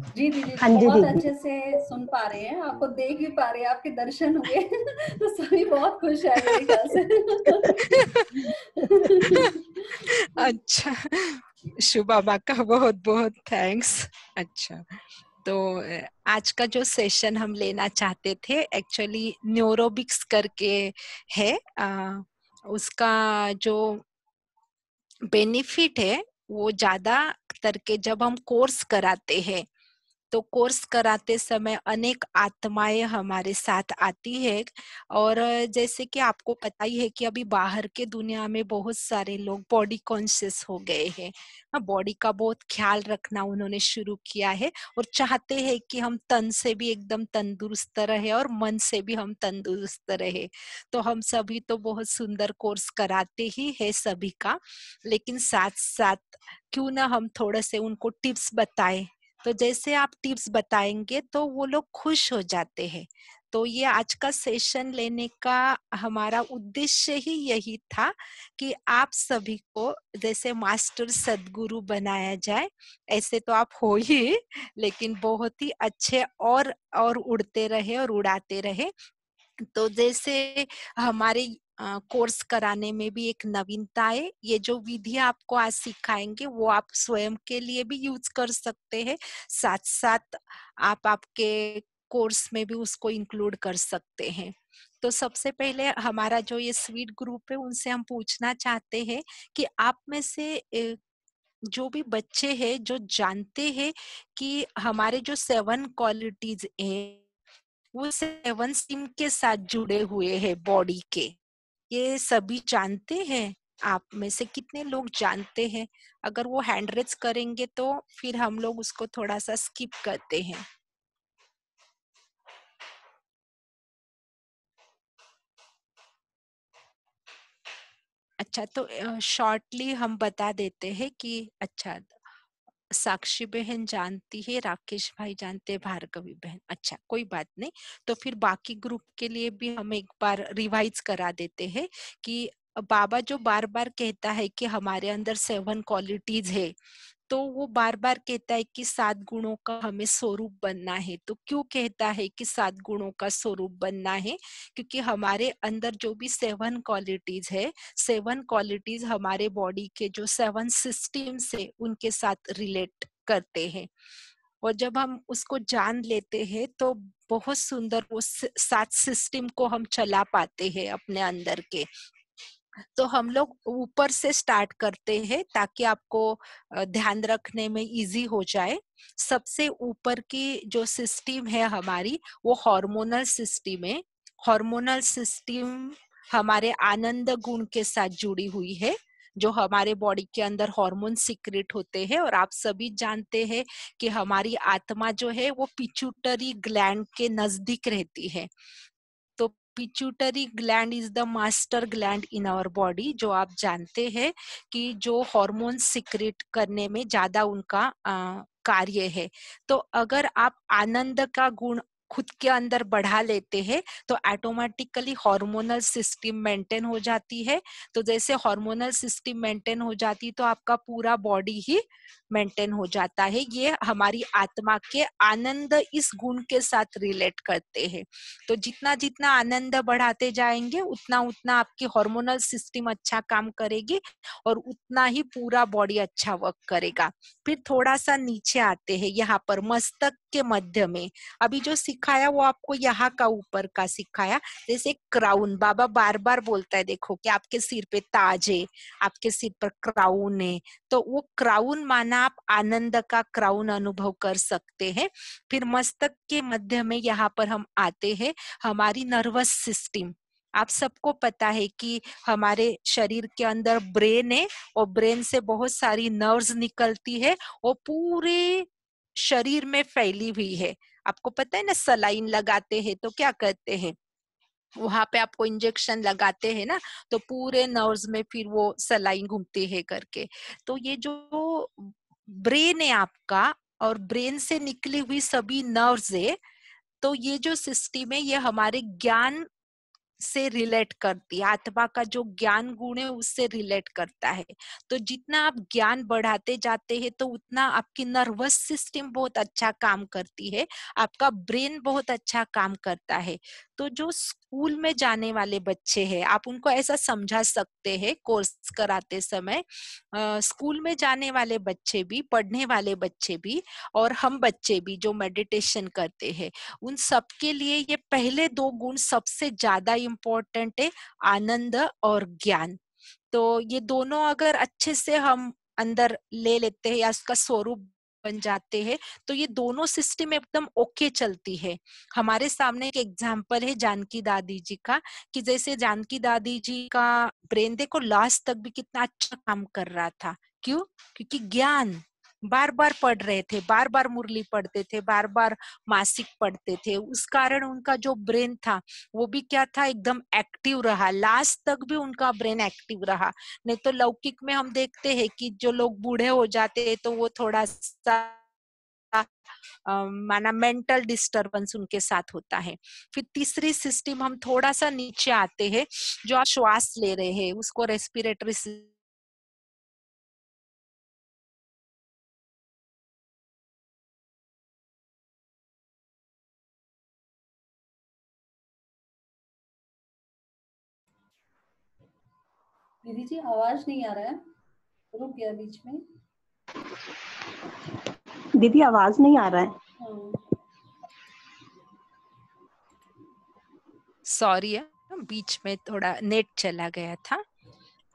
जी दीदी, हाँ जी बहुत दीदी। अच्छे से सुन पा रहे हैं, आपको देख भी पा रहे हैं, आपके दर्शन हुए तो सभी बहुत खुश है मेरे ख्याल से। अच्छा, शुभा माँ का बहुत बहुत थैंक्स। अच्छा, तो आज का जो सेशन हम लेना चाहते थे एक्चुअली न्यूरोबिक्स करके है। उसका जो बेनिफिट है वो ज्यादा करके जब हम कोर्स कराते हैं तो कोर्स कराते समय अनेक आत्माएं हमारे साथ आती है। और जैसे कि आपको पता ही है कि अभी बाहर के दुनिया में बहुत सारे लोग बॉडी कॉन्शियस हो गए हैं। बॉडी का बहुत ख्याल रखना उन्होंने शुरू किया है और चाहते हैं कि हम तन से भी एकदम तंदुरुस्त रहे और मन से भी हम तंदुरुस्त रहे। तो हम सभी तो बहुत सुंदर कोर्स कराते ही है सभी का, लेकिन साथ साथ क्यों ना हम थोड़े से उनको टिप्स बताएं। तो जैसे आप टिप्स बताएंगे तो वो लोग खुश हो जाते हैं। तो ये आज का सेशन लेने का हमारा उद्देश्य ही यही था कि आप सभी को जैसे मास्टर सदगुरु बनाया जाए। ऐसे तो आप हो ही, लेकिन बहुत ही अच्छे और उड़ते रहे और उड़ाते रहे। तो जैसे हमारे कोर्स कराने में भी एक नवीनता है। ये जो विधि आपको आज सिखाएंगे वो आप स्वयं के लिए भी यूज कर सकते हैं, साथ साथ आप आपके कोर्स में भी उसको इंक्लूड कर सकते हैं। तो सबसे पहले हमारा जो ये स्वीट ग्रुप है उनसे हम पूछना चाहते हैं कि आप में से जो भी बच्चे हैं जो जानते हैं कि हमारे जो 7 क्वालिटीज है वो 7 सिम के साथ जुड़े हुए हैं बॉडी के, ये सभी जानते हैं? आप में से कितने लोग जानते हैं? अगर वो हैंड रेज करेंगे तो फिर हम लोग उसको थोड़ा सा स्किप करते हैं। अच्छा, तो शॉर्टली हम बता देते हैं कि अच्छा, साक्षी बहन जानती है, राकेश भाई जानते हैं, भार्गवी बहन। अच्छा, कोई बात नहीं। तो फिर बाकी ग्रुप के लिए भी हम एक बार रिवाइज करा देते हैं कि बाबा जो बार बार कहता है कि हमारे अंदर 7 क्वालिटीज है, तो वो बार बार कहता है कि 7 गुणों का हमें स्वरूप बनना है। तो क्यों कहता है कि 7 गुणों का स्वरूप बनना है? क्योंकि हमारे अंदर जो भी 7 क्वालिटीज है, 7 क्वालिटीज हमारे बॉडी के जो 7 सिस्टम्स है उनके साथ रिलेट करते हैं। और जब हम उसको जान लेते हैं तो बहुत सुंदर वो 7 सिस्टम को हम चला पाते हैं अपने अंदर के। तो हम लोग ऊपर से स्टार्ट करते हैं ताकि आपको ध्यान रखने में इजी हो जाए। सबसे ऊपर की जो सिस्टम है हमारी वो हार्मोनल सिस्टम है। हार्मोनल सिस्टम हमारे आनंद गुण के साथ जुड़ी हुई है, जो हमारे बॉडी के अंदर हार्मोन सीक्रेट होते हैं। और आप सभी जानते हैं कि हमारी आत्मा जो है वो पिट्यूटरी ग्लैंड के नजदीक रहती है। तो pituitary gland is the master gland in our body, जो आप जानते हैं कि जो हार्मोन सीक्रेट करने में ज्यादा उनका कार्य है। तो अगर आप आनंद का गुण खुद के अंदर बढ़ा लेते हैं तो ऑटोमेटिकली हार्मोनल सिस्टम मेंटेन हो जाती है। तो जैसे हार्मोनल सिस्टम मेंटेन हो जाती तो आपका पूरा बॉडी ही मेंटेन हो जाता है। ये हमारी आत्मा के आनंद इस गुण के साथ रिलेट करते हैं। तो जितना जितना आनंद बढ़ाते जाएंगे उतना उतना आपकी हार्मोनल सिस्टम अच्छा काम करेगी और उतना ही पूरा बॉडी अच्छा वर्क करेगा। फिर थोड़ा सा नीचे आते हैं, यहाँ पर मस्तक के मध्य में अभी जो सिखाया वो आपको यहाँ का ऊपर का सिखाया। जैसे क्राउन, बाबा बार बार बोलता है देखो कि आपके सिर पे ताज है, आपके सिर पर क्राउन है। तो वो क्राउन माना आप आनंद का क्राउन अनुभव कर सकते हैं। फिर मस्तक के मध्य में यहाँ पर हम आते हैं हमारी नर्वस सिस्टम। आप सबको पता है कि हमारे शरीर के अंदर ब्रेन है और ब्रेन से बहुत सारी नर्व्स निकलती है वो पूरे शरीर में फैली हुई है। आपको पता है ना, सलाइन लगाते हैं तो क्या करते हैं, वहां पे आपको इंजेक्शन लगाते हैं ना, तो पूरे नर्व्स में फिर वो सलाइन घूमती है करके। तो ये जो ब्रेन है आपका और ब्रेन से निकली हुई सभी नर्व्स है, तो ये जो सिस्टम है ये हमारे ज्ञान से रिलेट करती है, आत्मा का जो ज्ञान गुण है उससे रिलेट करता है। तो जितना आप ज्ञान बढ़ाते जाते हैं तो उतना आपकी नर्वस सिस्टम बहुत अच्छा काम करती है, आपका ब्रेन बहुत अच्छा काम करता है। तो जो स्कूल में जाने वाले बच्चे हैं, आप उनको ऐसा समझा सकते हैं कोर्स कराते समय, स्कूल में जाने वाले बच्चे भी, पढ़ने वाले बच्चे भी और हम बच्चे भी जो मेडिटेशन करते हैं, उन सबके लिए ये पहले दो गुण सबसे ज्यादा इम्पोर्टेंट है, आनंद और ज्ञान। तो ये दोनों अगर अच्छे से हम अंदर ले लेते हैं या उसका स्वरूप बन जाते हैं, तो ये दोनों सिस्टम एकदम ओके चलती है। हमारे सामने एक एग्जाम्पल है जानकी दादी जी का, कि जैसे जानकी दादी जी का ब्रेन देखो लास्ट तक भी कितना अच्छा काम कर रहा था। क्यों? क्योंकि ज्ञान बार बार पढ़ रहे थे, बार बार मुरली पढ़ते थे, बार बार मासिक पढ़ते थे, उस कारण उनका जो ब्रेन था वो भी क्या था, एकदम एक्टिव रहा, लास्ट तक भी उनका ब्रेन एक्टिव रहा। नहीं तो लौकिक में हम देखते हैं कि जो लोग बूढ़े हो जाते हैं तो वो थोड़ा सा माना मेंटल डिस्टरबेंस उनके साथ होता है। फिर तीसरी सिस्टम हम थोड़ा सा नीचे आते हैं, जो आप श्वास ले रहे हैं उसको रेस्पिरेटरी। दीदी जी आवाज नहीं आ रहा है, रुक गया बीच में। दीदी आवाज नहीं आ रहा है। हाँ। सॉरी है, बीच में थोड़ा नेट चला गया था।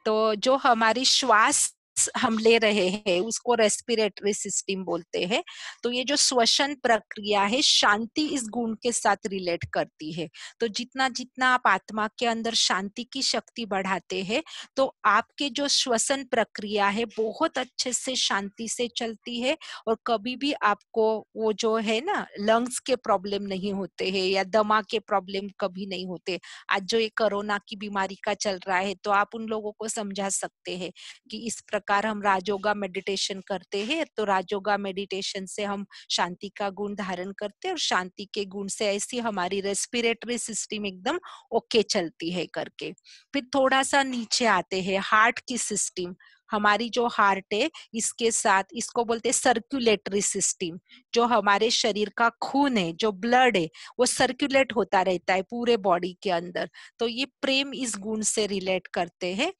तो जो हमारी श्वास हम ले रहे हैं उसको रेस्पिरेटरी सिस्टम बोलते हैं। तो ये जो श्वसन प्रक्रिया है शांति इस गुण के साथ रिलेट करती है। तो जितना जितना आप आत्मा के अंदर शांति की शक्ति बढ़ाते हैं, तो आपके जो श्वसन प्रक्रिया है बहुत अच्छे से शांति से चलती है, और कभी भी आपको वो जो है ना लंग्स के प्रॉब्लम नहीं होते हैं या दमा के प्रॉब्लम कभी नहीं होते। आज जो ये कोरोना की बीमारी का चल रहा है, तो आप उन लोगों को समझा सकते हैं कि इस प्रकार हम राजयोगा मेडिटेशन करते हैं, तो राजयोगा मेडिटेशन से हम शांति का गुण धारण करते हैं, और शांति के गुण से ऐसी हमारी रेस्पिरेटरी सिस्टम एकदम ओके चलती है करके। फिर थोड़ा सा नीचे आते हैं, हार्ट की सिस्टम। हमारी जो हार्ट है इसके साथ, इसको बोलते हैं सर्कुलेटरी सिस्टम। जो हमारे शरीर का खून है, जो ब्लड है, वो सर्कुलेट होता रहता है पूरे बॉडी के अंदर। तो ये प्रेम इस गुण से रिलेट करते हैं।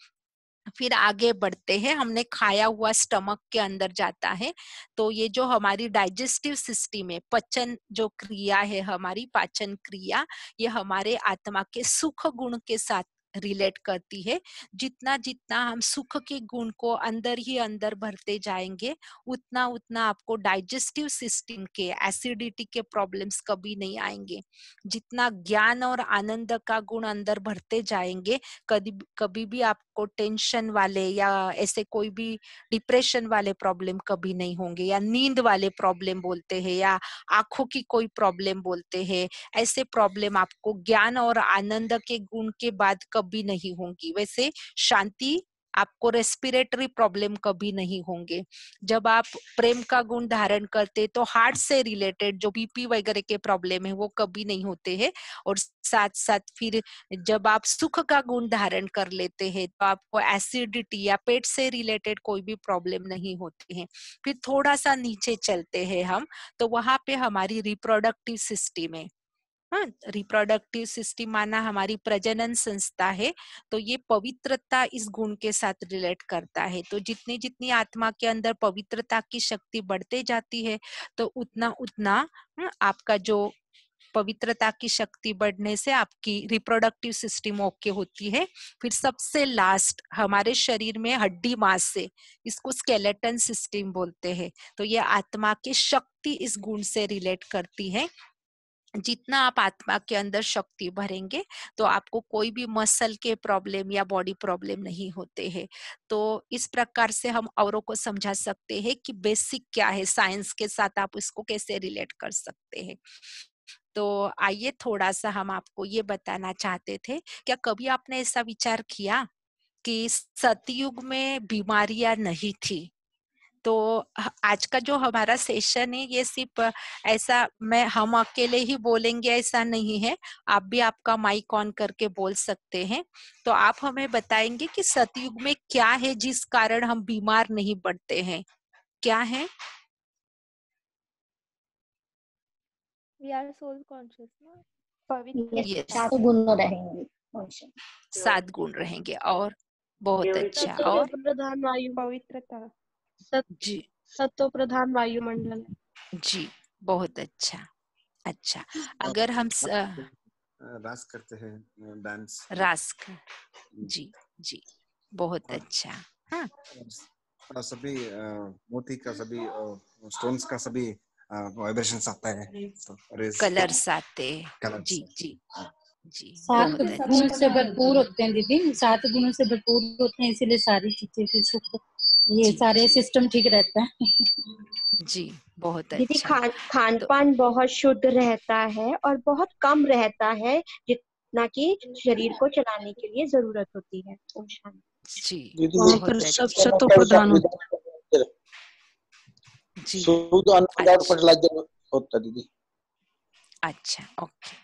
फिर आगे बढ़ते हैं, हमने खाया हुआ स्टमक के अंदर जाता है, तो ये जो हमारी डाइजेस्टिव सिस्टम है, पचन जो क्रिया है, हमारी पाचन क्रिया, ये हमारे आत्मा के सुख गुण के साथ रिलेट करती है। जितना जितना हम सुख के गुण को अंदर ही अंदर भरते जाएंगे, उतना उतना आपको डाइजेस्टिव सिस्टम के एसिडिटी के प्रॉब्लम्स कभी नहीं आएंगे। जितना ज्ञान और आनंद का गुण अंदर भरते जाएंगे, कभी कभी भी आपको टेंशन वाले या ऐसे कोई भी डिप्रेशन वाले प्रॉब्लम कभी नहीं होंगे, या नींद वाले प्रॉब्लम बोलते हैं, या आंखों की कोई प्रॉब्लम बोलते हैं, ऐसे प्रॉब्लम आपको ज्ञान और आनंद के गुण के बाद कभी नहीं होंगी। वैसे शांति, आपको रेस्पिरेटरी प्रॉब्लम कभी नहीं होंगे। जब आप प्रेम का गुण धारण करते तो हार्ट से रिलेटेड जो बीपी वगैरह के प्रॉब्लम है वो कभी नहीं होते हैं। और साथ साथ फिर जब आप सुख का गुण धारण कर लेते हैं तो आपको एसिडिटी या पेट से रिलेटेड कोई भी प्रॉब्लम नहीं होती है। फिर थोड़ा सा नीचे चलते हैं हम, तो वहां पे हमारी रिप्रोडक्टिव सिस्टम है। हाँ, रिप्रोडक्टिव सिस्टम माना हमारी प्रजनन संस्था है। तो ये पवित्रता इस गुण के साथ रिलेट करता है। तो जितनी जितनी आत्मा के अंदर पवित्रता की शक्ति बढ़ते जाती है, तो उतना उतना आपका जो पवित्रता की शक्ति बढ़ने से आपकी रिप्रोडक्टिव सिस्टम ओके होती है। फिर सबसे लास्ट हमारे शरीर में हड्डी मांस से, इसको स्केलेटन सिस्टम बोलते हैं। तो ये आत्मा की शक्ति इस गुण से रिलेट करती है। जितना आप आत्मा के अंदर शक्ति भरेंगे, तो आपको कोई भी मसल के प्रॉब्लम या बॉडी प्रॉब्लम नहीं होते हैं। तो इस प्रकार से हम औरों को समझा सकते हैं कि बेसिक क्या है, साइंस के साथ आप इसको कैसे रिलेट कर सकते हैं। तो आइए थोड़ा सा हम आपको ये बताना चाहते थे, क्या कभी आपने ऐसा विचार किया कि सतयुग में बीमारियां नहीं थी, तो आज का जो हमारा सेशन है ये सिर्फ ऐसा हम अकेले ही बोलेंगे ऐसा नहीं है, आप भी आपका माइक ऑन करके बोल सकते हैं। तो आप हमें बताएंगे कि सतयुग में क्या है जिस कारण हम बीमार नहीं पड़ते हैं, क्या है? We are soul conscious ना, पवित्र। यस, 7 गुण रहेंगे मनुष्य। 7 गुण रहेंगे। और बहुत अच्छा। सत्व और प्रधान वायु, पवित्रता। जी सत्व प्रधान वायुमंडल है। जी, बहुत अच्छा। अच्छा, अगर हम रास करते हैं, डांस। रास जी जी, बहुत अच्छा। हाँ, सभी मोती का, सभी स्टोन्स का सभी वाइब्रेशंस आता है, तो कलर्स आते। कलर्स। जी जी जी, 7 बहुत अच्छा। गुण से भरपूर होते हैं दीदी, 7 गुणों से भरपूर होते हैं, इसीलिए सारी चीजें की सुख, ये जी सारे सिस्टम ठीक रहता है। जी, बहुत दीदी अच्छा। खान पान बहुत शुद्ध रहता है और बहुत कम रहता है जितना कि शरीर को चलाने के लिए जरूरत होती है। ओम शांति। जी, वहाँ बहुत पर सब अच्छा। सत्व प्रधान होता है, जी, शुद्ध अन्न विदाउट अच्छा फर्टिलाइजर होता है दीदी। अच्छा, ओके।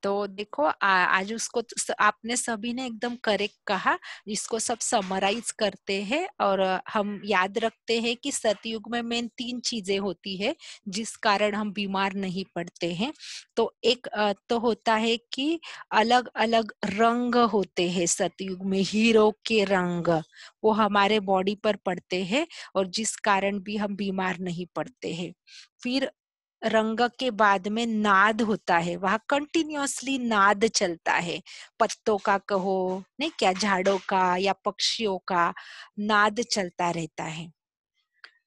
तो देखो आज उसको आपने सभी ने एकदम करेक्ट कहा, इसको सब समराइज करते हैं और हम याद रखते हैं कि सतयुग में मेन 3 चीजें होती है जिस कारण हम बीमार नहीं पड़ते हैं। तो एक तो होता है कि अलग अलग रंग होते हैं सतयुग में, हीरो के रंग वो हमारे बॉडी पर पड़ते हैं और जिस कारण भी हम बीमार नहीं पड़ते हैं। फिर रंग के बाद में नाद होता है, वहां कंटिन्यूअसली नाद चलता है, पत्तों का कहो नहीं क्या, झाड़ों का या पक्षियों का नाद चलता रहता है,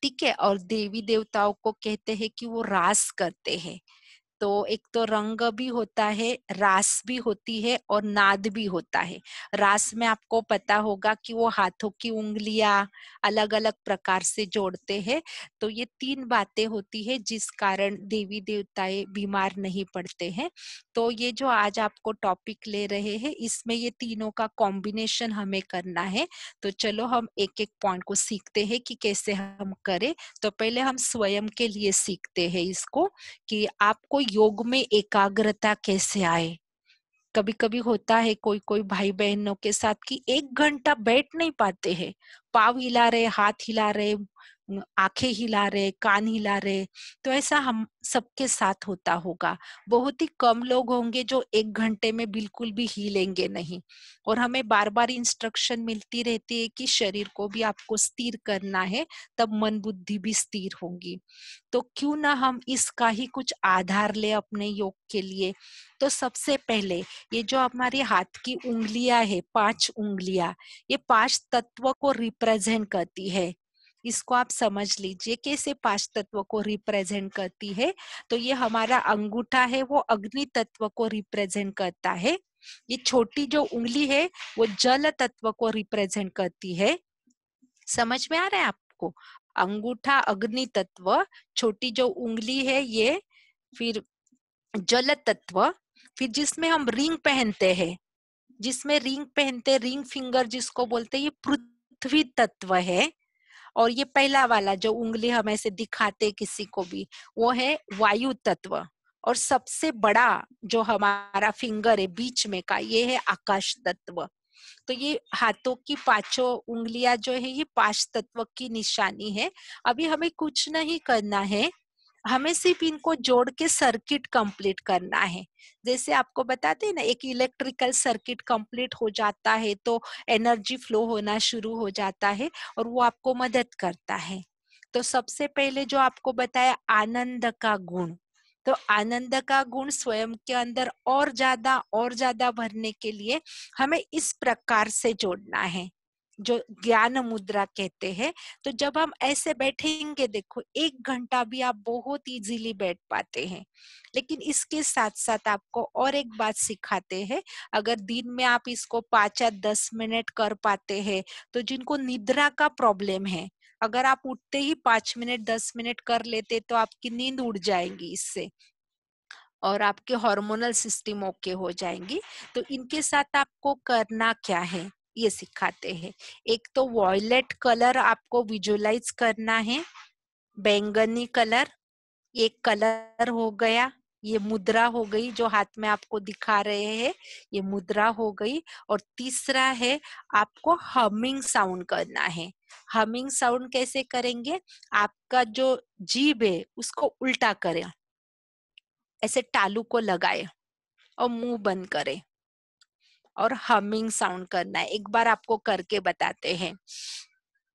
ठीक है। और देवी देवताओं को कहते हैं कि वो रास करते हैं। तो एक तो रंग भी होता है, रास भी होती है और नाद भी होता है। रास में आपको पता होगा कि वो हाथों की उंगलियां अलग अलग प्रकार से जोड़ते हैं। तो ये 3 बातें होती है जिस कारण देवी देवताएं बीमार नहीं पड़ते हैं। तो ये जो आज आपको टॉपिक ले रहे हैं इसमें ये तीनों का कॉम्बिनेशन हमें करना है। तो चलो हम एक एक पॉइंट को सीखते हैं कि कैसे हम करें। तो पहले हम स्वयं के लिए सीखते हैं इसको कि आपको योग में एकाग्रता कैसे आए। कभी कभी होता है कोई कोई भाई बहनों के साथ कि 1 घंटा बैठ नहीं पाते हैं, पाव हिला रहे, हाथ हिला रहे, आंखें हिला रहे, कान हिला रहे। तो ऐसा हम सबके साथ होता होगा। बहुत ही कम लोग होंगे जो 1 घंटे में बिल्कुल भी हिलेंगे नहीं। और हमें बार बार इंस्ट्रक्शन मिलती रहती है कि शरीर को भी आपको स्थिर करना है, तब मन बुद्धि भी स्थिर होगी। तो क्यों ना हम इसका ही कुछ आधार ले अपने योग के लिए। तो सबसे पहले ये जो हमारे हाथ की उंगलियां है, 5 उंगलियां, ये 5 तत्व को रिप्रेजेंट करती है। इसको आप समझ लीजिए कैसे 5 तत्व को रिप्रेजेंट करती है। तो ये हमारा अंगूठा है वो अग्नि तत्व को रिप्रेजेंट करता है। ये छोटी जो उंगली है वो जल तत्व को रिप्रेजेंट करती है। समझ में आ रहा है आपको? अंगूठा अग्नि तत्व, छोटी जो उंगली है ये फिर जल तत्व, फिर जिसमें हम रिंग पहनते हैं, रिंग फिंगर जिसको बोलते हैं, ये पृथ्वी तत्व है। और ये पहला वाला जो उंगली हम ऐसे दिखाते किसी को भी, वो है वायु तत्व। और सबसे बड़ा जो हमारा फिंगर है बीच में का, ये है आकाश तत्व। तो ये हाथों की 5 उंगलियां जो है ये 5 तत्व की निशानी है। अभी हमें कुछ नहीं करना है, हमें सिर्फ इनको जोड़ के सर्किट कंप्लीट करना है। जैसे आपको बताते हैं ना, एक इलेक्ट्रिकल सर्किट कंप्लीट हो जाता है तो एनर्जी फ्लो होना शुरू हो जाता है और वो आपको मदद करता है। तो सबसे पहले जो आपको बताया आनंद का गुण, तो आनंद का गुण स्वयं के अंदर और ज्यादा भरने के लिए हमें इस प्रकार से जोड़ना है, जो ज्ञान मुद्रा कहते हैं। तो जब हम ऐसे बैठेंगे, देखो 1 घंटा भी आप बहुत इजीली बैठ पाते हैं। लेकिन इसके साथ साथ आपको और एक बात सिखाते हैं, अगर दिन में आप इसको 5 या 10 मिनट कर पाते हैं, तो जिनको निद्रा का प्रॉब्लम है, अगर आप उठते ही 5 मिनट 10 मिनट कर लेते तो आपकी नींद उड़ जाएगी इससे और आपके हार्मोनल सिस्टम ओके हो जाएंगी। तो इनके साथ आपको करना क्या है, ये सिखाते हैं। एक तो वॉयलेट कलर आपको विजुअलाइज करना है, बैंगनी कलर, ये कलर हो गया, ये मुद्रा हो गई जो हाथ में आपको दिखा रहे हैं, ये मुद्रा हो गई। और तीसरा है आपको हमिंग साउंड करना है। हमिंग साउंड कैसे करेंगे? आपका जो जीभ है उसको उल्टा करें, ऐसे तालू को लगाए और मुंह बंद करें और हमिंग साउंड करना है। एक बार आपको करके बताते हैं।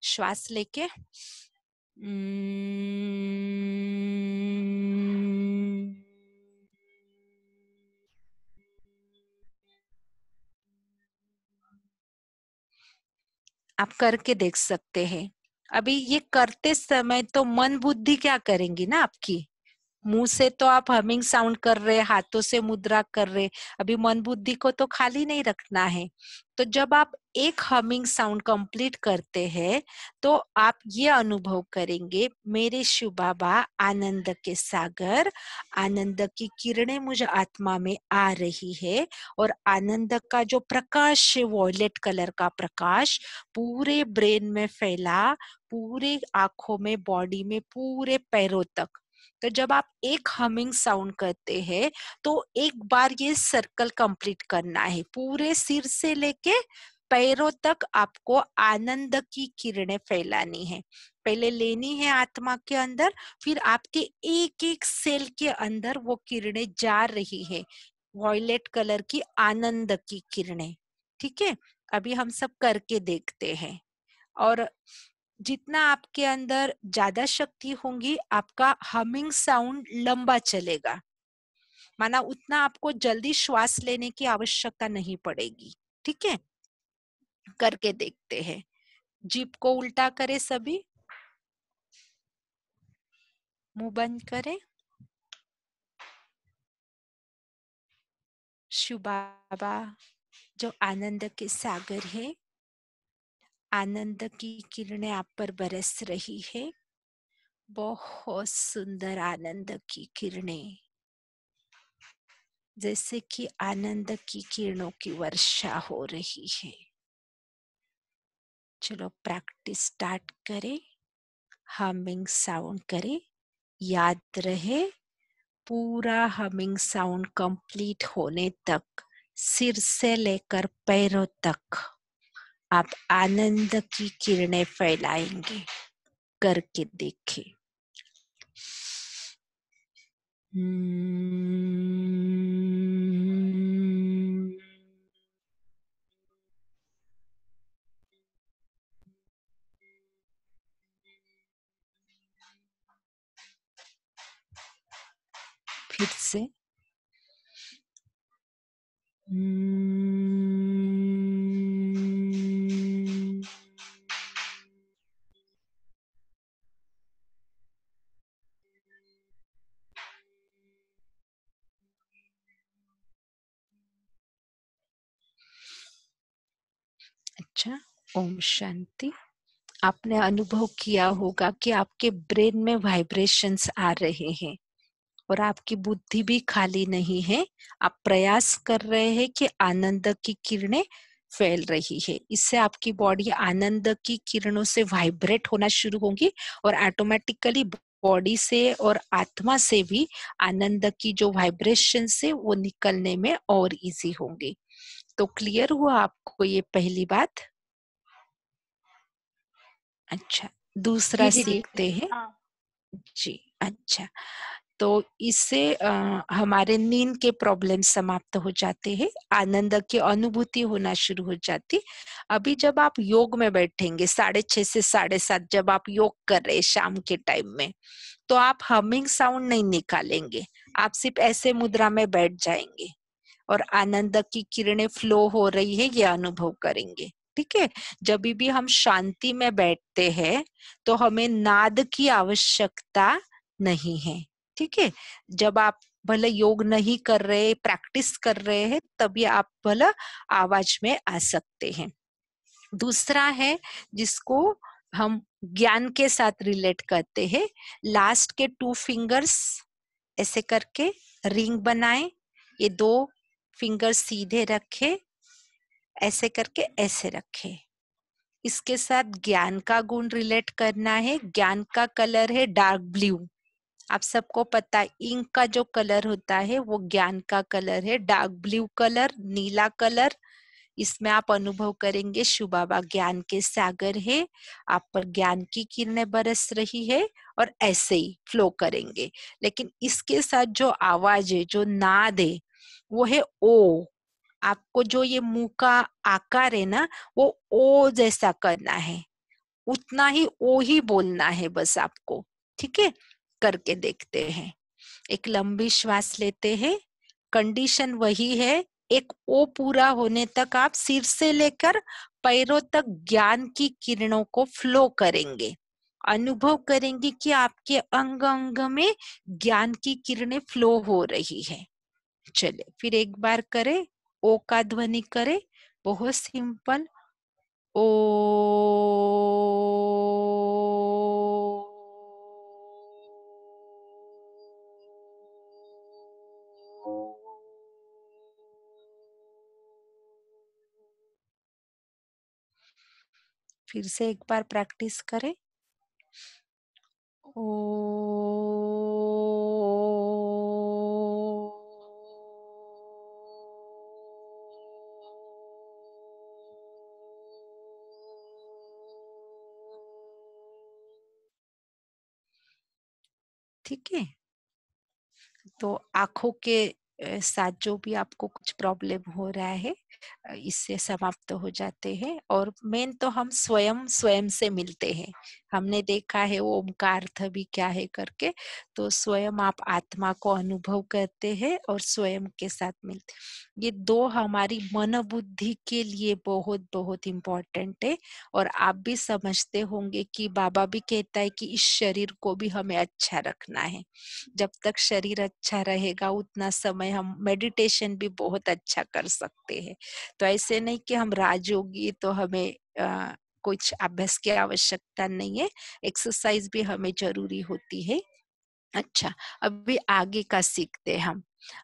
श्वास लेके आप करके देख सकते हैं। अभी ये करते समय तो मन बुद्धि क्या करेंगी ना आपकी, मुंह से तो आप हमिंग साउंड कर रहे, हाथों से मुद्रा कर रहे, अभी मन बुद्धि को तो खाली नहीं रखना है। तो जब आप एक हमिंग साउंड कंप्लीट करते हैं तो आप ये अनुभव करेंगे, मेरे शिव बाबा आनंद के सागर, आनंद की किरणें मुझे आत्मा में आ रही है और आनंद का जो प्रकाश है, वॉयलेट कलर का प्रकाश पूरे ब्रेन में फैला, पूरे आंखों में, बॉडी में, पूरे पैरों तक। तो जब आप एक हमिंग साउंड करते हैं तो एक बार ये सर्कल कंप्लीट करना है, पूरे सिर से लेके पैरों तक आपको आनंद की किरणें फैलानी है। पहले लेनी है आत्मा के अंदर, फिर आपके एक एक सेल के अंदर वो किरणें जा रही है, वॉयलेट कलर की आनंद की किरणें। ठीक है, अभी हम सब करके देखते हैं। और जितना आपके अंदर ज्यादा शक्ति होंगी, आपका हमिंग साउंड लंबा चलेगा, माना उतना आपको जल्दी श्वास लेने की आवश्यकता नहीं पड़ेगी। ठीक है, करके देखते हैं। जीभ को उल्टा करें, सभी मुंह बंद करें। शिव बाबा जो आनंद के सागर है, आनंद की किरणें आप पर बरस रही है, बहुत सुंदर आनंद की किरणें, जैसे कि आनंद की किरणों की वर्षा हो रही है। चलो प्रैक्टिस स्टार्ट करें, हमिंग साउंड करें। याद रहे पूरा हमिंग साउंड कंप्लीट होने तक, सिर से लेकर पैरों तक आप आनंद की किरणें फैलाएंगे। करके देखें। फिर से अच्छा, ओम शांति। आपने अनुभव किया होगा कि आपके ब्रेन में वाइब्रेशंस आ रहे हैं और आपकी बुद्धि भी खाली नहीं है। आप प्रयास कर रहे हैं कि आनंद की किरणें फैल रही है, इससे आपकी बॉडी आनंद की किरणों से वाइब्रेट होना शुरू होगी और ऑटोमेटिकली बॉडी से और आत्मा से भी आनंद की जो वाइब्रेशन है वो निकलने में और इजी होंगे। तो क्लियर हुआ आपको ये पहली बात? अच्छा, दूसरा सीखते हैं जी। अच्छा, तो इससे हमारे नींद के प्रॉब्लम समाप्त हो जाते हैं, आनंद की अनुभूति होना शुरू हो जाती। अभी जब आप योग में बैठेंगे 6:30 से 7:30, जब आप योग कर रहे शाम के टाइम में, तो आप हमिंग साउंड नहीं निकालेंगे, आप सिर्फ ऐसे मुद्रा में बैठ जाएंगे और आनंद की किरणें फ्लो हो रही है ये अनुभव करेंगे। ठीक है, जब भी हम शांति में बैठते हैं तो हमें नाद की आवश्यकता नहीं है। ठीक है, जब आप भले योग नहीं कर रहे, प्रैक्टिस कर रहे हैं, तभी आप भले आवाज में आ सकते हैं। दूसरा है जिसको हम ज्ञान के साथ रिलेट करते हैं, लास्ट के 2 फिंगर्स ऐसे करके रिंग बनाएं, ये 2 फिंगर सीधे रखे ऐसे करके ऐसे रखे। इसके साथ ज्ञान का गुण रिलेट करना है। ज्ञान का कलर है डार्क ब्लू। आप सबको पता है इंक का जो कलर होता है वो ज्ञान का कलर है। डार्क ब्लू कलर, नीला कलर, इसमें आप अनुभव करेंगे शिव बाबा ज्ञान के सागर है, आप पर ज्ञान की किरणें बरस रही है और ऐसे ही फ्लो करेंगे। लेकिन इसके साथ जो आवाज है, जो नाद है, वो है ओ। आपको जो ये मुंह का आकार है ना, वो ओ जैसा करना है, उतना ही ओ ही बोलना है बस आपको। ठीक है, करके देखते हैं। एक लंबी श्वास लेते हैं। कंडीशन वही है, एक ओ पूरा होने तक आप सिर से लेकर पैरों तक ज्ञान की किरणों को फ्लो करेंगे। अनुभव करेंगे कि आपके अंग अंग में ज्ञान की किरणें फ्लो हो रही है। चले फिर एक बार करें, ओ का ध्वनि करें, बहुत सिंपल। ओ फिर से एक बार प्रैक्टिस करें। ओ ठीक है, तो आंखों के साथ जो भी आपको कुछ प्रॉब्लम हो रहा है इससे समाप्त हो जाते हैं। और मेन तो हम स्वयं स्वयं से मिलते हैं। हमने देखा है ओम का अर्थ भी क्या है करके, तो स्वयं आप आत्मा को अनुभव करते हैं और स्वयं के साथ मिलते हैं। ये दो हमारी मन बुद्धि के लिए बहुत बहुत इम्पोर्टेंट है। और आप भी समझते होंगे कि बाबा भी कहता है कि इस शरीर को भी हमें अच्छा रखना है। जब तक शरीर अच्छा रहेगा उतना समय हम मेडिटेशन भी बहुत अच्छा कर सकते हैं। तो ऐसे नहीं कि हम राजयोगी तो हमें कुछ अभ्यास की आवश्यकता नहीं है, एक्सरसाइज भी हमें जरूरी होती है। अच्छा, अभी आगे का सीखते हैं हम।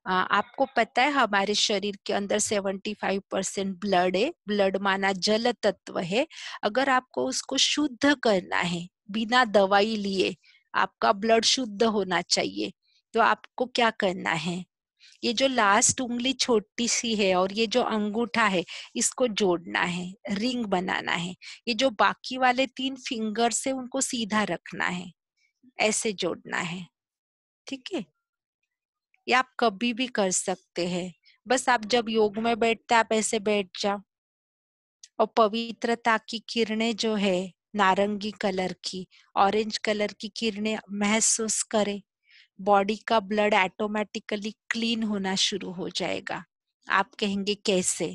आपको पता है हमारे शरीर के अंदर 75% ब्लड है। ब्लड माना जल तत्व है। अगर आपको उसको शुद्ध करना है बिना दवाई लिए, आपका ब्लड शुद्ध होना चाहिए, तो आपको क्या करना है, ये जो लास्ट उंगली छोटी सी है और ये जो अंगूठा है इसको जोड़ना है, रिंग बनाना है। ये जो बाकी वाले 3 फिंगर से उनको सीधा रखना है, ऐसे जोड़ना है। ठीक है, ये आप कभी भी कर सकते हैं। बस आप जब योग में बैठते आप ऐसे बैठ जाओ और पवित्रता की किरणें जो है नारंगी कलर की, ऑरेंज कलर की किरणें महसूस करें। बॉडी का ब्लड ऑटोमेटिकली क्लीन होना शुरू हो जाएगा। आप कहेंगे कैसे?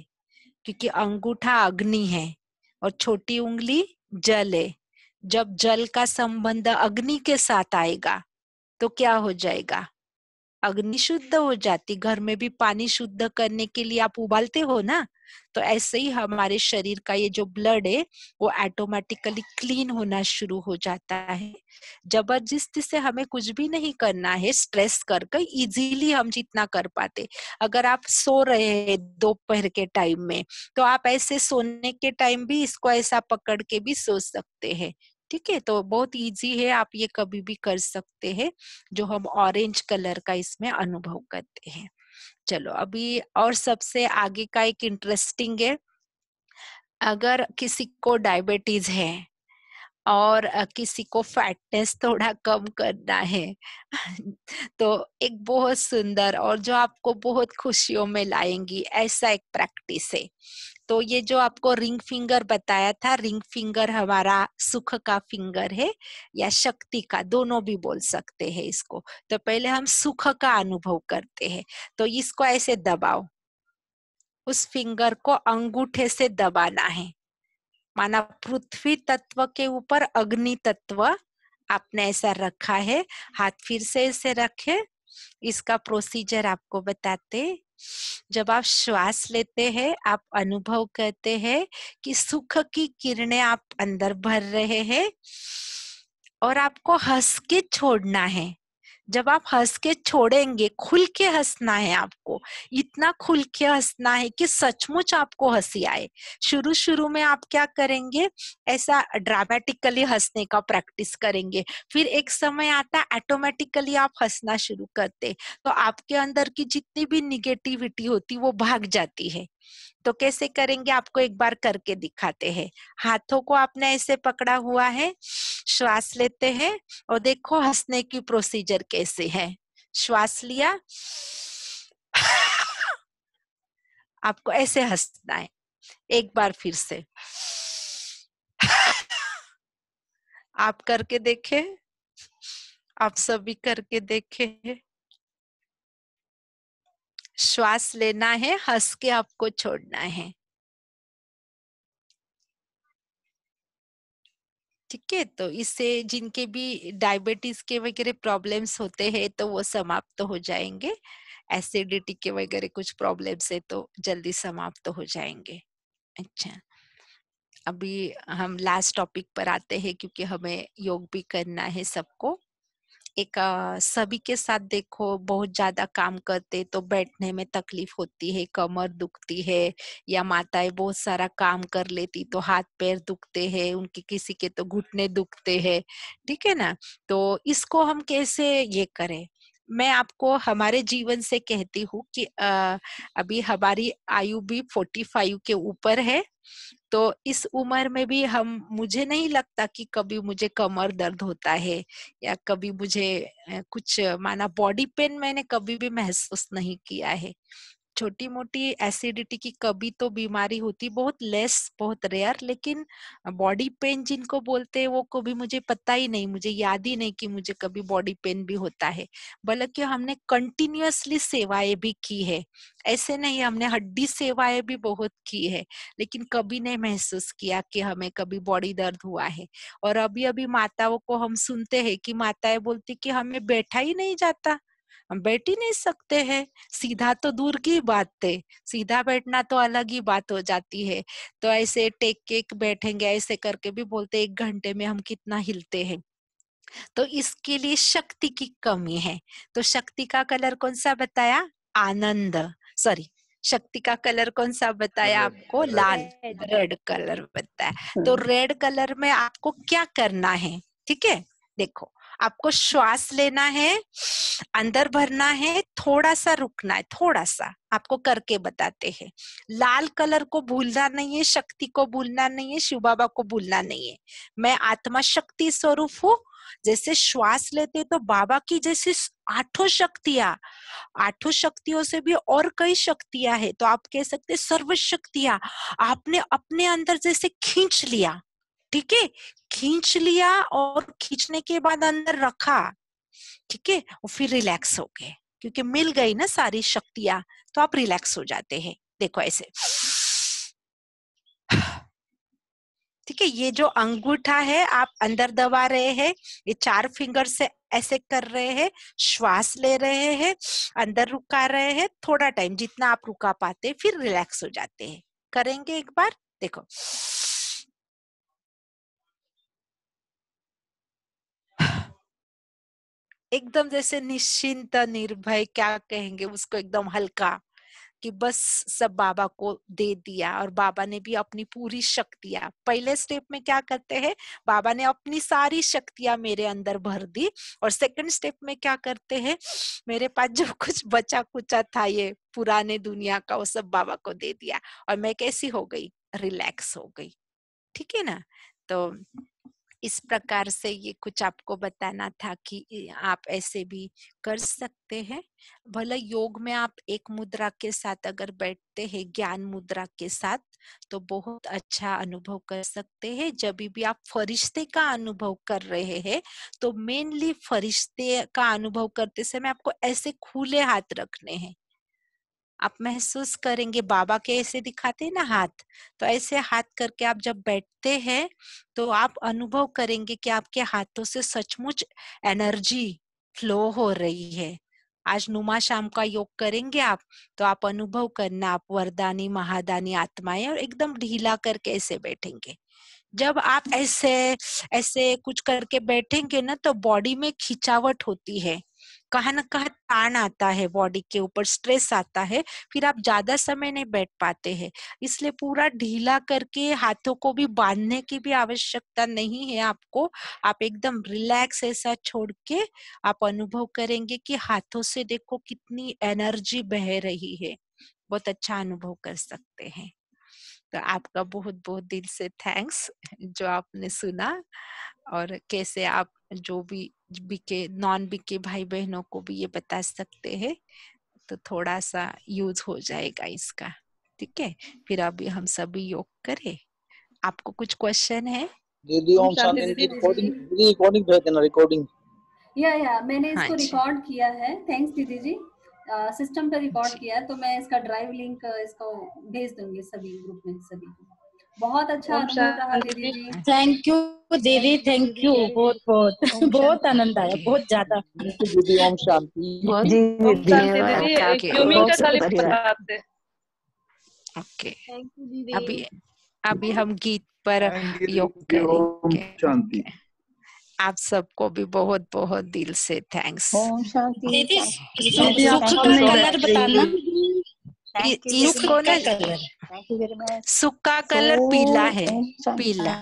क्योंकि अंगूठा अग्नि है और छोटी उंगली जल है। जब जल का संबंध अग्नि के साथ आएगा तो क्या हो जाएगा, अग्नि शुद्ध हो जाती। घर में भी पानी शुद्ध करने के लिए आप उबालते हो ना, तो ऐसे ही हमारे शरीर का ये जो ब्लड है वो ऑटोमेटिकली क्लीन होना शुरू हो जाता है। जबरदस्ती से हमें कुछ भी नहीं करना है, स्ट्रेस करके इजीली हम जितना कर पाते। अगर आप सो रहे हैं दोपहर के टाइम में, तो आप ऐसे सोने के टाइम भी इसको ऐसा पकड़ के भी सो सकते हैं। ठीक है, तो बहुत इजी है, आप ये कभी भी कर सकते हैं, जो हम ऑरेंज कलर का इसमें अनुभव करते हैं। चलो अभी और सबसे आगे का एक इंटरेस्टिंग है। अगर किसी को डायबिटीज है और किसी को फैटनेस थोड़ा कम करना है तो एक बहुत सुंदर और जो आपको बहुत खुशियों में लाएंगी ऐसा एक प्रैक्टिस है। तो ये जो आपको रिंग फिंगर बताया था, रिंग फिंगर हमारा सुख का फिंगर है या शक्ति का, दोनों भी बोल सकते हैं इसको। तो पहले हम सुख का अनुभव करते हैं, तो इसको ऐसे दबाओ, उस फिंगर को अंगूठे से दबाना है। माना पृथ्वी तत्व के ऊपर अग्नि तत्व आपने ऐसा रखा है, हाथ फिर से ऐसे रखे। इसका प्रोसीजर आपको बताते। जब आप श्वास लेते हैं आप अनुभव करते हैं कि सुख की किरणें आप अंदर भर रहे हैं और आपको हंस के छोड़ना है। जब आप हंस के छोड़ेंगे, खुल के हंसना है आपको, इतना खुल के हंसना है कि सचमुच आपको हंसी आए। शुरू शुरू में आप क्या करेंगे, ऐसा ड्रामेटिकली हंसने का प्रैक्टिस करेंगे, फिर एक समय आता है ऑटोमेटिकली आप हंसना शुरू करते, तो आपके अंदर की जितनी भी निगेटिविटी होती वो भाग जाती है। तो कैसे करेंगे आपको एक बार करके दिखाते हैं। हाथों को आपने ऐसे पकड़ा हुआ है, श्वास लेते हैं और देखो हंसने की प्रोसीजर कैसे है। श्वास लिया, आपको ऐसे हंसना है। एक बार फिर से आप करके देखे, आप सभी करके देखे। श्वास लेना है, हंस के आपको छोड़ना है। ठीक है, तो इससे जिनके भी डायबिटीज के वगैरह प्रॉब्लम्स होते हैं तो वो समाप्त हो जाएंगे। एसिडिटी के वगैरह कुछ प्रॉब्लम्स है तो जल्दी समाप्त हो जाएंगे। अच्छा, अभी हम लास्ट टॉपिक पर आते हैं क्योंकि हमें योग भी करना है सबको। एक सभी के साथ देखो बहुत ज्यादा काम करते तो बैठने में तकलीफ होती है, कमर दुखती है, या माताएं बहुत सारा काम कर लेती तो हाथ पैर दुखते हैं, उनके किसी के तो घुटने दुखते हैं। ठीक है ना, तो इसको हम कैसे ये करें। मैं आपको हमारे जीवन से कहती हूँ कि अभी हमारी आयु भी 45 के ऊपर है, तो इस उम्र में भी हम, मुझे नहीं लगता कि कभी मुझे कमर दर्द होता है या कभी मुझे कुछ माना बॉडी पेन मैंने कभी भी महसूस नहीं किया है। छोटी मोटी एसिडिटी की कभी तो बीमारी होती, बहुत लेस, बहुत रेयर, लेकिन बॉडी पेन जिनको बोलते हैं वो कभी मुझे पता ही नहीं, मुझे याद ही नहीं कि मुझे कभी बॉडी पेन भी होता है। बल्कि हमने कंटिन्यूअसली सेवाएं भी की है, ऐसे नहीं, हमने हड्डी सेवाएं भी बहुत की है, लेकिन कभी नहीं महसूस किया कि हमें कभी बॉडी दर्द हुआ है। और अभी अभी माताओं को हम सुनते हैं कि माताएं बोलती कि हमें बैठा ही नहीं जाता, हम बैठ ही नहीं सकते हैं। सीधा तो दूर की बात है, सीधा बैठना तो अलग ही बात हो जाती है। तो ऐसे टेक के बैठेंगे, ऐसे करके भी बोलते 1 घंटे में हम कितना हिलते हैं। तो इसके लिए शक्ति की कमी है। तो शक्ति का कलर कौन सा बताया, आनंद, सॉरी, शक्ति का कलर कौन सा बताया आपको, लाल, रेड कलर बताया। तो रेड कलर में आपको क्या करना है, ठीक है, देखो आपको श्वास लेना है, अंदर भरना है, थोड़ा सा रुकना है, थोड़ा सा आपको करके बताते हैं। लाल कलर को भूलना नहीं है, शक्ति को भूलना नहीं है, शिव बाबा को भूलना नहीं है। मैं आत्मा शक्ति स्वरूप हूँ। जैसे श्वास लेते तो बाबा की जैसे 8 शक्तियां, 8 शक्तियों से भी और कई शक्तियां है, तो आप कह सकते सर्व शक्तियां आपने अपने अंदर जैसे खींच लिया। ठीक है, खींच लिया और खींचने के बाद अंदर रखा, ठीक है, और फिर रिलैक्स हो गए, क्योंकि मिल गई ना सारी शक्तियां, तो आप रिलैक्स हो जाते हैं। देखो ऐसे, ठीक है, ये जो अंगूठा है आप अंदर दबा रहे हैं, ये 4 फिंगर से ऐसे कर रहे हैं, श्वास ले रहे हैं, अंदर रुका रहे हैं, थोड़ा टाइम जितना आप रुका पाते, फिर रिलैक्स हो जाते हैं। करेंगे एक बार, देखो, एकदम जैसे निश्चिंत निर्भय, क्या कहेंगे उसको, एकदम हल्का, कि बस सब बाबा को दे दिया। और बाबा ने भी अपनी पूरी शक्तियां, पहले स्टेप में क्या करते हैं, बाबा ने अपनी सारी शक्तियां मेरे अंदर भर दी, और सेकंड स्टेप में क्या करते हैं, मेरे पास जो कुछ बचा कुचा था ये पुराने दुनिया का, वो सब बाबा को दे दिया, और मैं कैसी हो गई, रिलैक्स हो गई। ठीक है ना, तो इस प्रकार से ये कुछ आपको बताना था कि आप ऐसे भी कर सकते हैं। भले योग में आप एक मुद्रा के साथ अगर बैठते हैं, ज्ञान मुद्रा के साथ, तो बहुत अच्छा अनुभव कर सकते हैं। जब भी आप फरिश्ते का अनुभव कर रहे हैं, तो मेनली फरिश्ते का अनुभव करते समय आपको ऐसे खुले हाथ रखने हैं। आप महसूस करेंगे, बाबा के ऐसे दिखाते हैं ना हाथ, तो ऐसे हाथ करके आप जब बैठते हैं तो आप अनुभव करेंगे कि आपके हाथों से सचमुच एनर्जी फ्लो हो रही है। आज नुमा शाम का योग करेंगे आप, तो आप अनुभव करना, आप वरदानी महादानी आत्माएं, और एकदम ढीला करके ऐसे बैठेंगे। जब आप ऐसे ऐसे कुछ करके बैठेंगे ना, तो बॉडी में खिंचावट होती है, कहाँ न कहाँ तान आता है, बॉडी के ऊपर स्ट्रेस आता है, फिर आप ज्यादा समय नहीं बैठ पाते हैं। इसलिए पूरा ढीला करके हाथों को भी बांधने की भी आवश्यकता नहीं है आपको। आप एकदम रिलैक्स ऐसा छोड़ के आप अनुभव करेंगे कि हाथों से देखो कितनी एनर्जी बह रही है। बहुत अच्छा अनुभव कर सकते हैं। तो आपका बहुत बहुत दिल से थैंक्स जो आपने सुना, और कैसे आप जो भी बीके नॉन बीके भाई बहनों को भी ये बता सकते हैं, तो थोड़ा सा यूज हो जाएगा इसका। ठीक है, फिर अभी हम सभी योग करें। आपको कुछ क्वेश्चन है? दीदी ओम ओम शांति शांति दीदी। दीदी रिकॉर्डिंग भेज देना रिकॉर्डिंग। या मैंने हाँ इसको जी। रिकॉर्ड किया है। थैंक्स दीदी जी। सिस्टम पे रिकॉर्ड जी किया है, तो मैं इसका ड्राइव लिंक इसको भेज दूंगी सभी ग्रुप में सभी को। बहुत अच्छा ओम अनुभव रहा शांति दीदी जी। थैंक यू दीदी, थैंक यू, बहुत बहुत ओम बहुत शांति। आनंद आया, बहुत ज्यादा। दीदी ओम शांति। बहुत जी ओम शांति धन्यवाद। दीदी। ओके क्यूमिंग बहुत का खाली शुक्रिया। बता दे। ओके, थैंक यू दीदी। अभी हम गीत पर योग ओम करेंगे। शांति। ओके, आप सबको भी बहुत बहुत दिल से थैंक्स। ओम शांति। दीदी दीदी आप सुख सब का नहीं कलर बताना, थैंक यू सुख इसको ना का colour. Thank you very much. सुख का कलर पीला है, पीला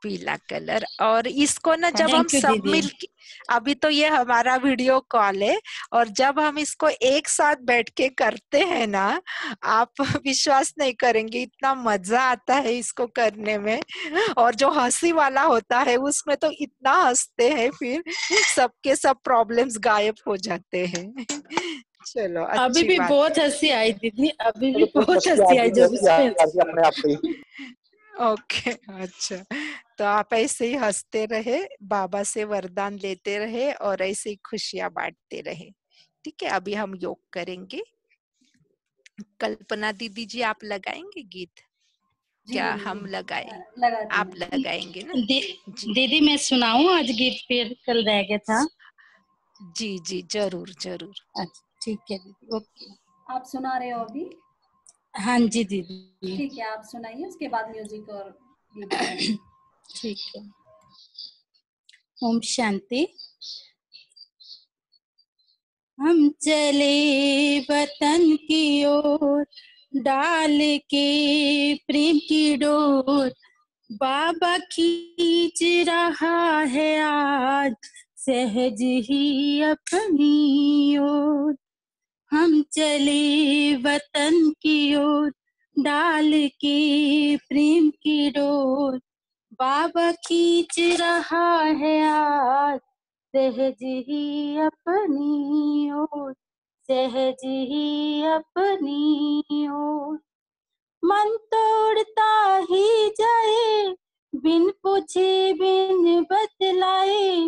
पीला कलर। और इसको ना जब हम थैंक यू सब दीदी। मिल, अभी तो ये हमारा वीडियो कॉल है, और जब हम इसको एक साथ बैठ के करते हैं ना, आप विश्वास नहीं करेंगे इतना मजा आता है इसको करने में। और जो हंसी वाला होता है उसमें तो इतना हंसते हैं, फिर सबके सब प्रॉब्लम्स गायब हो जाते हैं। चलो अभी अच्छी भी बात बहुत है। हंसी आई दीदी, अभी भी बहुत बहुत हंसी हंसी आ आई रही जब हंसी आ उसमें। रही अपने आप से ही। ओके अच्छा, तो आप ऐसे ही हंसते रहे, बाबा से वरदान लेते रहे, और ऐसे ही खुशियां बांटते रहे। ठीक है, अभी हम योग करेंगे। कल्पना दीदी जी, आप लगाएंगे गीत? जी क्या दीदी हम जी, लगाए? लगाती आप हूँ। लगाएंगे ना? जी दीदी मैं सुनाऊं आज गीत, फिर कल रह गया था। जी जी, जरूर जरूर। अच्छा ठीक है दीदी, ओके। आप सुना रहे हो अभी? हाँ जी दीदी। ठीक है, आप सुनाइए, उसके बाद म्यूजिक और गीत बताइए। ठीक है। ओम शांति। हम चले वतन की ओर, डाल के प्रेम की डोर, बाबा खींच रहा है आज सहज ही अपनी ओर। हम चले वतन की ओर, डाल के प्रेम की डोर, बाबा खींच रहा है आज सहज ही अपनी ओर, सहज ही अपनी ओर। मन तोड़ता ही जाए, बिन पूछे बिन बतलाए,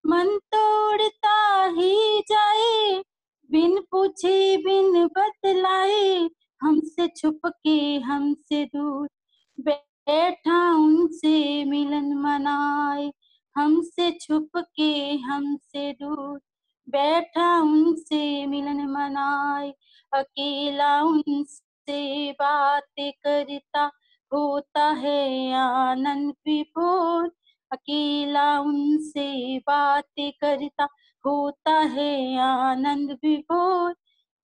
मन तोड़ता ही जाए, बिन पूछे बिन बतलाए, हमसे छुप के हमसे दूर बैठा उनसे मिलन मनाए, हमसे छुप के हमसे दूर बैठा उनसे मिलन मनाए, अकेला उनसे बातें करता होता है आनंद विभोर, अकेला उनसे बातें करता होता है आनंद विभोर,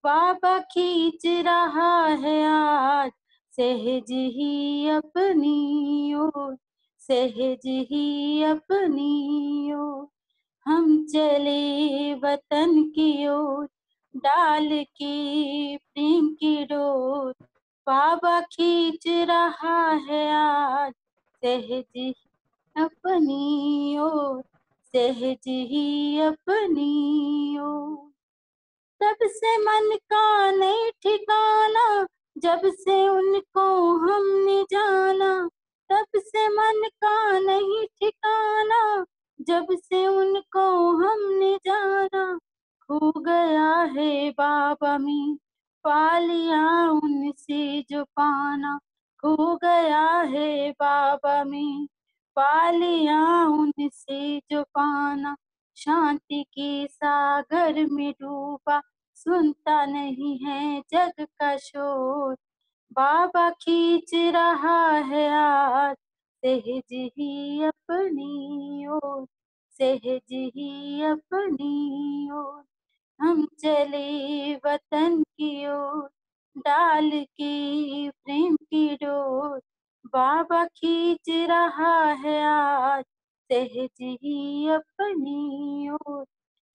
बाबा खींच रहा है आज सहज ही अपनी ओर, सहज ही अपनी ओर। हम चले वतन की ओर, डाल के प्रेम की डोर, बाबा खींच रहा है आज सहज ही अपनी ओर, सहज ही अपनी ओर। तब से मन का नहीं ठिकाना, जब से उनको हमने जाना, तब से मन का नहीं ठिकाना, जब से उनको हमने जाना, खो गया है बाबा में पा लिया उनसे जो पाना, खो गया है बाबा में पा लिया उनसे जो पाना, शांति के सागर में डूबा सुनता नहीं है जग का शोर, बाबा खींच रहा है आज सहज ही अपनी ओर, सहज ही अपनी ओर हम चले वतन की ओर, डाल के प्रेम की डोर बाबा खींच रहा है आज, सहज ही अपनी ओर,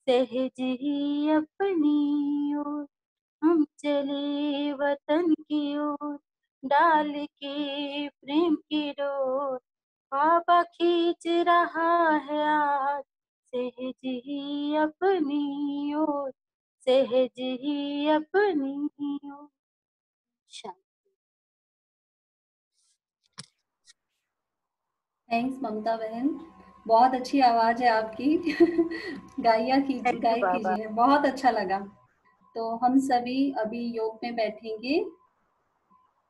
सहज ही अपनी ओर हम चले वतन की ओर, डाल के प्रेम की डोर बाबा खींच रहा है आज, सहज ही अपनी ओर, सहज ही अपनी ओर। थैंक्स ममता बहन, बहुत अच्छी आवाज है आपकी। गाया कीजिए, Thank you, गाय बाबा। कीजिए, बहुत अच्छा लगा। तो हम सभी अभी योग में बैठेंगे,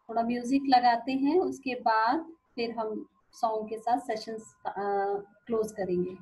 थोड़ा म्यूजिक लगाते हैं, उसके बाद फिर हम सॉन्ग के साथ सेशंस क्लोज करेंगे।